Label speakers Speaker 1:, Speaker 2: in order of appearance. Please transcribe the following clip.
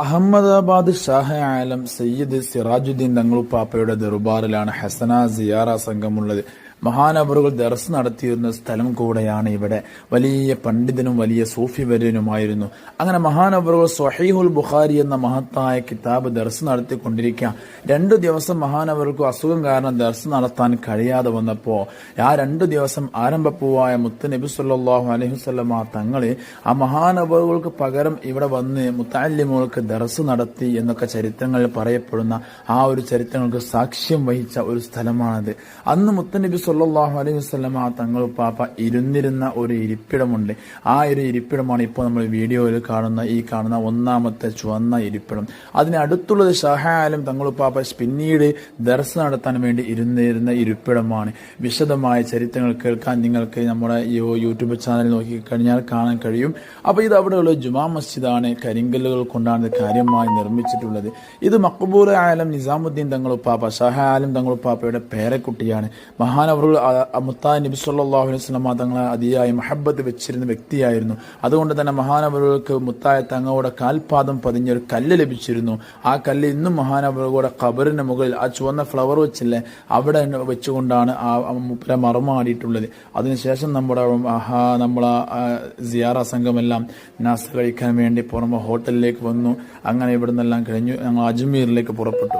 Speaker 1: അഹമ്മദാബാദ് ഷാഹ് ആലം സയ്യിദ് സിറാജുദ്ദീൻ തങ്ങളുപ്പാപ്പയുടെ ദർബാറിലാണ് ഹസന സിയാറ സംഘമുള്ളത്. മഹാനവറുകൾ ദർസ് നടത്തിയിരുന്ന സ്ഥലം കൂടെയാണ് ഇവിടെ. വലിയ പണ്ഡിതനും വലിയ സൂഫി വര്യനുമായിരുന്നു. അങ്ങനെ മഹാനവറുകൾ സ്വഹീഹുൽ ബുഖാരി എന്ന മഹത്തായ കിതാബ് ദർസ് നടത്തിക്കൊണ്ടിരിക്കുക. 2 ദിവസം മഹാനവറുകൾക്ക് അസുഖം കാരണം ദർസ് നടത്താൻ കഴിയാതെ വന്നപ്പോൾ ആ 2 ദിവസം ആരംഭപ്പൂവായ മുത്ത് നബി സല്ലല്ലാഹു അലൈഹി വസല്ലമ തങ്ങള് ആ മഹാനവറുകൾക്ക് പകരം ഇവിടെ വന്ന് മുത്തഅല്ലിമുകൾക്ക് ദർസ് നടത്തി എന്നൊക്കെ ചരിത്രങ്ങളിൽ പറയപ്പെടുന്ന ആ ഒരു ചരിത്രങ്ങൾക്ക് സാക്ഷ്യം വഹിച്ച ഒരു സ്ഥലമാണത്. അന്ന് മുത്തനബി സല്ലല്ലാഹു അലൈഹി വസല്ലമ തങ്ങൾ പാപ്പ ഇരുന്നിരുന്ന ഒരു ഇരിപ്പിടമുണ്ട്. ആ ഒരു ഇരിപ്പിടമാണ് ഇപ്പോൾ നമ്മൾ വീഡിയോയിൽ കാണുന്ന ഒന്നാമത്തെ ചുവന്ന ഇരിപ്പിടം. അതിനടുത്തുള്ളത് ഷാഹ് ആലം തങ്ങൾ പാപ്പ പിന്നീട് ദർസ് നടത്താൻ വേണ്ടി ഇരുന്നിരുന്ന ഇരിപ്പിടമാണ്. വിശദമായ ചരിത്രങ്ങൾ കേൾക്കാൻ നിങ്ങൾക്ക് നമ്മുടെ ഈ യൂട്യൂബ് ചാനൽ നോക്കിക്കഴിഞ്ഞാൽ കാണാൻ കഴിയും. അപ്പോൾ ഇത് അവിടെയുള്ള ജുമാ മസ്ജിദാണ്. കരിങ്കല്ലുകൾ കൊണ്ടാണ് കാര്യമായി നിർമ്മിച്ചിട്ടുള്ളത്. ഇത് മഖ്ബൂൽ ആലം നിസാമുദ്ദീൻ തങ്ങളുപ്പാപ്പ ഷാഹ് ആലം തങ്ങളുപ്പാപ്പയുടെ പേരക്കുട്ടിയാണ്. മഹാനവറുകൾ മുത്തായ നബി സല്ലല്ലാഹു അലൈഹി വസല്ലമ തങ്ങളെ അതിയായി മഹബ്ബത്ത് വെച്ചിരുന്ന വ്യക്തിയായിരുന്നു. അതുകൊണ്ട് തന്നെ മഹാനവറുകൾക്ക് മുത്തായ തങ്ങളുടെ കാൽപാദം പതിഞ്ഞൊരു കല്ല് ലഭിച്ചിരുന്നു. ആ കല്ല് ഇന്നും മഹാനവറുകളുടെ ഖബറിന് മുകളിൽ ആ ചുവന്ന ഫ്ലവർ വെച്ചില്ലേ അവിടെ വെച്ചുകൊണ്ടാണ് ആ മറമാടിയിട്ടുള്ളത്. അതിനുശേഷം നമ്മളെ സിയാറ സംഘമെല്ലാം നാസ്ത കഴിക്കാൻ വേണ്ടി പുറമെ ഹോട്ടലിലേക്ക് വന്നു. അങ്ങനെ ഇവിടെ നിന്നെല്ലാം കഴിഞ്ഞു ഞങ്ങൾ അജ്മീറിലേക്ക് പുറപ്പെട്ടു.